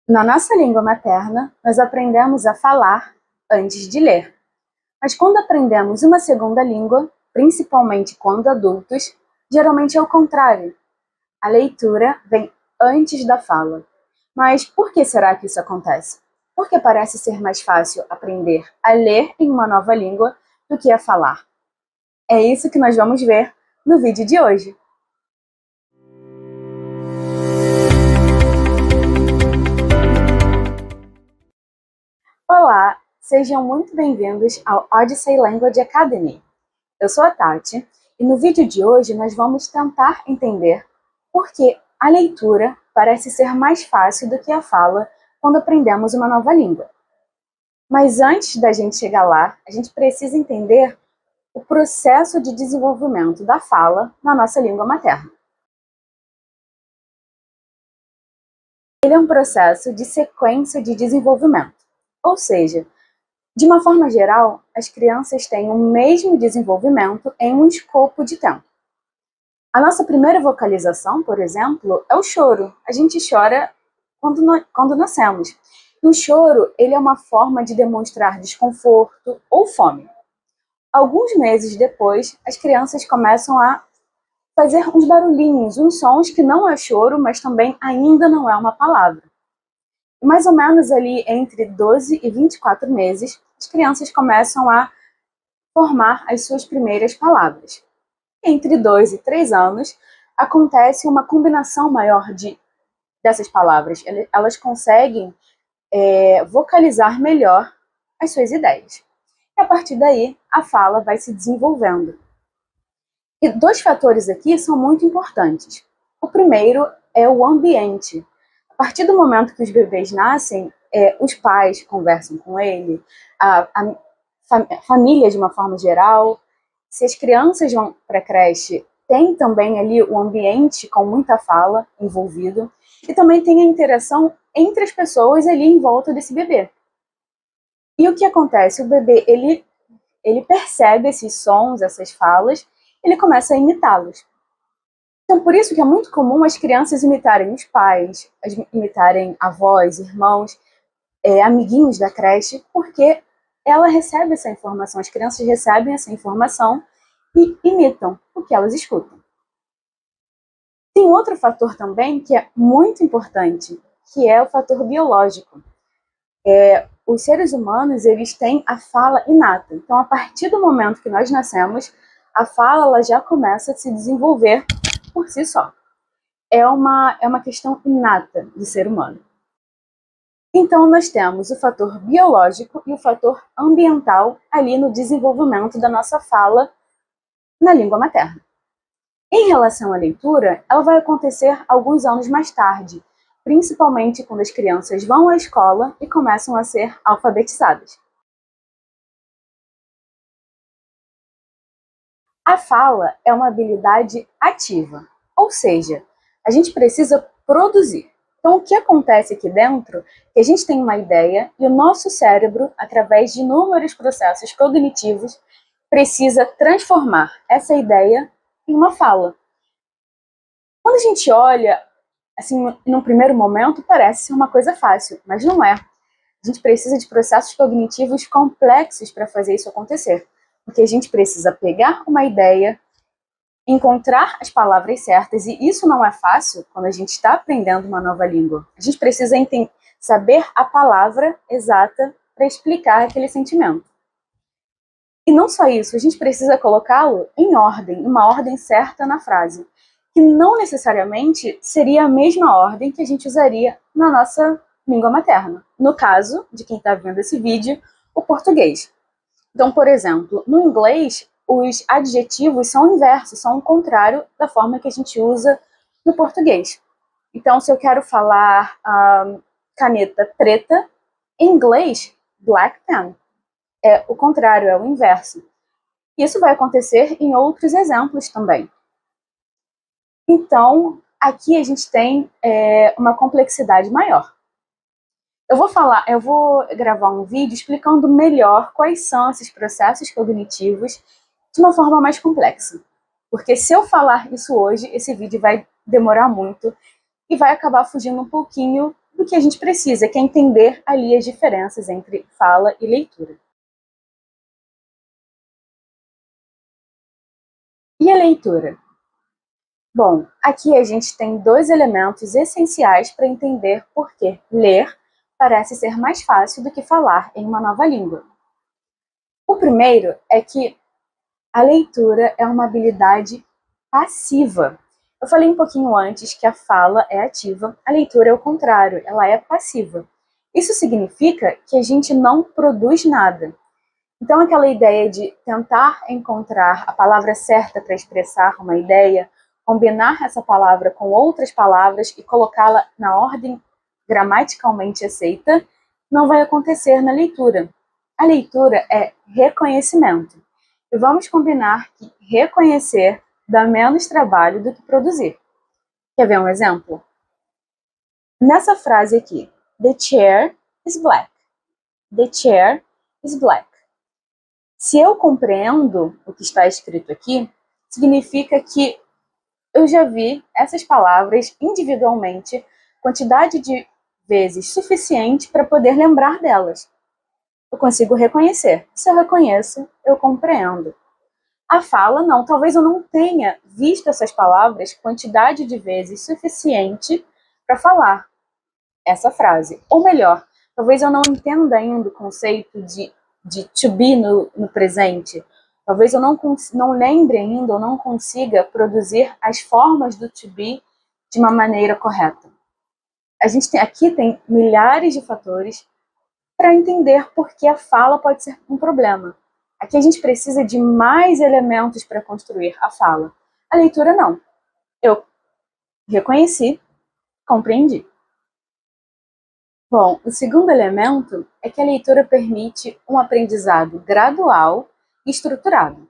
Na nossa língua materna, nós aprendemos a falar antes de ler. Mas quando aprendemos uma segunda língua, principalmente quando adultos, geralmente é o contrário. A leitura vem antes da fala. Mas por que será que isso acontece? Porque parece ser mais fácil aprender a ler em uma nova língua do que a falar. É isso que nós vamos ver no vídeo de hoje. Olá, sejam muito bem-vindos ao Odyssey Language Academy. Eu sou a Tati e no vídeo de hoje nós vamos tentar entender por que a leitura parece ser mais fácil do que a fala quando aprendemos uma nova língua. Mas antes da gente chegar lá, a gente precisa entender o processo de desenvolvimento da fala na nossa língua materna. Ele é um processo de sequência de desenvolvimento, ou seja, de uma forma geral, as crianças têm o mesmo desenvolvimento em um escopo de tempo. A nossa primeira vocalização, por exemplo, é o choro. A gente chora quando nascemos. E o choro, ele é uma forma de demonstrar desconforto ou fome. Alguns meses depois, as crianças começam a fazer uns barulhinhos, uns sons que não é choro, mas também ainda não é uma palavra. Mais ou menos ali entre 12 e 24 meses, as crianças começam a formar as suas primeiras palavras. Entre 2 e 3 anos, acontece uma combinação maior dessas palavras. Elas conseguem vocalizar melhor as suas ideias. E a partir daí, a fala vai se desenvolvendo. E dois fatores aqui são muito importantes. O primeiro é o ambiente. A partir do momento que os bebês nascem, os pais conversam com ele, a família de uma forma geral. Se as crianças vão para a creche, tem também ali o ambiente com muita fala envolvido. E também tem a interação entre as pessoas ali em volta desse bebê. E o que acontece? O bebê, ele percebe esses sons, essas falas, ele começa a imitá-los. Então, por isso que é muito comum as crianças imitarem os pais, imitarem avós, irmãos, amiguinhos da creche, porque ela recebe essa informação, as crianças recebem essa informação e imitam o que elas escutam. Tem outro fator também que é muito importante, que é o fator biológico. Os seres humanos, eles têm a fala inata. Então, a partir do momento que nós nascemos, a fala ela já começa a se desenvolver por si só. É uma questão inata do ser humano. Então, nós temos o fator biológico e o fator ambiental ali no desenvolvimento da nossa fala na língua materna. Em relação à leitura, ela vai acontecer alguns anos mais tarde, principalmente quando as crianças vão à escola e começam a ser alfabetizadas. A fala é uma habilidade ativa, ou seja, a gente precisa produzir. Então, o que acontece aqui dentro é que a gente tem uma ideia e o nosso cérebro, através de inúmeros processos cognitivos, precisa transformar essa ideia em uma fala. Quando a gente olha, assim, num primeiro momento, parece ser uma coisa fácil, mas não é. A gente precisa de processos cognitivos complexos para fazer isso acontecer. Porque a gente precisa pegar uma ideia, encontrar as palavras certas, e isso não é fácil quando a gente está aprendendo uma nova língua. A gente precisa saber a palavra exata para explicar aquele sentimento. E não só isso, a gente precisa colocá-lo em ordem, uma ordem certa na frase, que não necessariamente seria a mesma ordem que a gente usaria na nossa língua materna. No caso de quem está vendo esse vídeo, o português. Então, por exemplo, no inglês, os adjetivos são inversos, são o contrário da forma que a gente usa no português. Então, se eu quero falar caneta preta, em inglês, black pen. É o contrário, é o inverso. Isso vai acontecer em outros exemplos também. Então, aqui a gente tem uma complexidade maior. Eu vou gravar um vídeo explicando melhor quais são esses processos cognitivos de uma forma mais complexa. Porque se eu falar isso hoje, esse vídeo vai demorar muito e vai acabar fugindo um pouquinho do que a gente precisa, que é entender ali as diferenças entre fala e leitura. E a leitura? Bom, aqui a gente tem dois elementos essenciais para entender por que ler parece ser mais fácil do que falar em uma nova língua. O primeiro é que a leitura é uma habilidade passiva. Eu falei um pouquinho antes que a fala é ativa, a leitura é o contrário, ela é passiva. Isso significa que a gente não produz nada. Então, aquela ideia de tentar encontrar a palavra certa para expressar uma ideia, combinar essa palavra com outras palavras e colocá-la na ordem gramaticalmente aceita, não vai acontecer na leitura. A leitura é reconhecimento. E vamos combinar que reconhecer dá menos trabalho do que produzir. Quer ver um exemplo? Nessa frase aqui, the chair is black. The chair is black. Se eu compreendo o que está escrito aqui, significa que eu já vi essas palavras individualmente, quantidade de vezes suficiente para poder lembrar delas. Eu consigo reconhecer. Se eu reconheço, eu compreendo. A fala, não. Talvez eu não tenha visto essas palavras quantidade de vezes suficiente para falar essa frase. Ou melhor, talvez eu não entenda ainda o conceito de to be no presente. Talvez eu não lembre ainda ou não consiga produzir as formas do to be de uma maneira correta. Aqui tem milhares de fatores para entender por que a fala pode ser um problema. Aqui a gente precisa de mais elementos para construir a fala. A leitura não. Eu reconheci, compreendi. Bom, o segundo elemento é que a leitura permite um aprendizado gradual e estruturado. O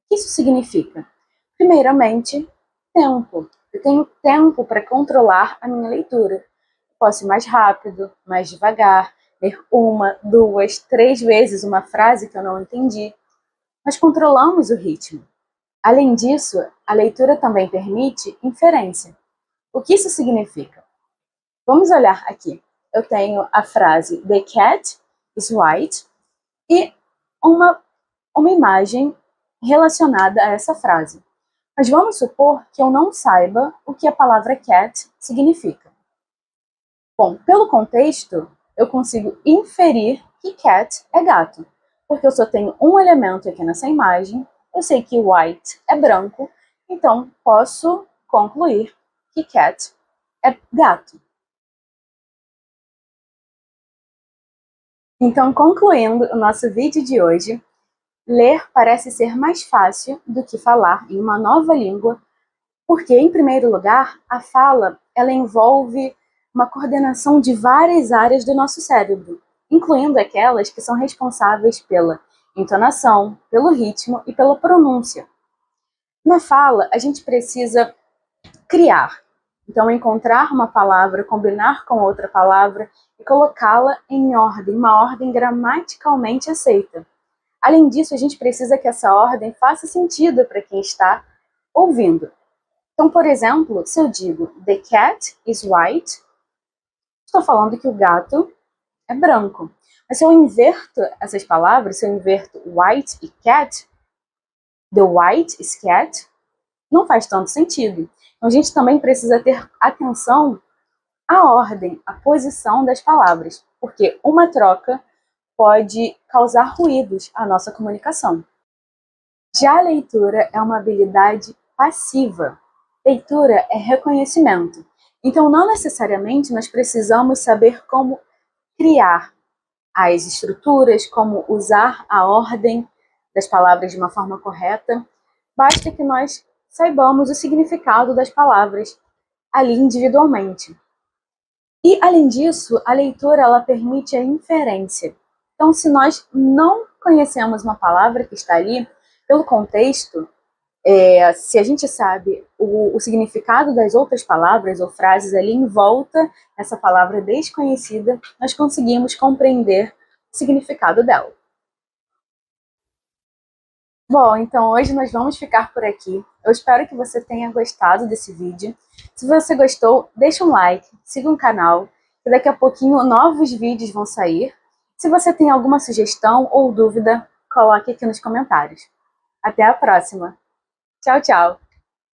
que isso significa? Primeiramente, tempo. Eu tenho tempo para controlar a minha leitura. Posso ir mais rápido, mais devagar, ler uma, duas, três vezes uma frase que eu não entendi. Nós controlamos o ritmo. Além disso, a leitura também permite inferência. O que isso significa? Vamos olhar aqui. Eu tenho a frase The cat is white e uma imagem relacionada a essa frase. Mas vamos supor que eu não saiba o que a palavra cat significa. Bom, pelo contexto, eu consigo inferir que cat é gato, porque eu só tenho um elemento aqui nessa imagem, eu sei que white é branco, então posso concluir que cat é gato. Então, concluindo o nosso vídeo de hoje, ler parece ser mais fácil do que falar em uma nova língua, porque, em primeiro lugar, a fala ela envolve uma coordenação de várias áreas do nosso cérebro, incluindo aquelas que são responsáveis pela entonação, pelo ritmo e pela pronúncia. Na fala, a gente precisa criar. Então, encontrar uma palavra, combinar com outra palavra e colocá-la em ordem, uma ordem gramaticalmente aceita. Além disso, a gente precisa que essa ordem faça sentido para quem está ouvindo. Então, por exemplo, se eu digo The cat is white, estou falando que o gato é branco. Mas se eu inverto essas palavras, se eu inverto white e cat, the white is cat, não faz tanto sentido. Então, a gente também precisa ter atenção à ordem, à posição das palavras, porque uma troca pode causar ruídos à nossa comunicação. Já a leitura é uma habilidade passiva. Leitura é reconhecimento. Então, não necessariamente nós precisamos saber como criar as estruturas, como usar a ordem das palavras de uma forma correta. Basta que nós saibamos o significado das palavras ali individualmente. E, além disso, a leitura ela permite a inferência. Então, se nós não conhecemos uma palavra que está ali, pelo contexto, se a gente sabe o significado das outras palavras ou frases ali em volta dessa palavra desconhecida, nós conseguimos compreender o significado dela. Bom, então hoje nós vamos ficar por aqui. Eu espero que você tenha gostado desse vídeo. Se você gostou, deixa um like, siga o canal Daqui a pouquinho novos vídeos vão sair. Se você tem alguma sugestão ou dúvida, coloque aqui nos comentários. Até a próxima. Tchau, tchau!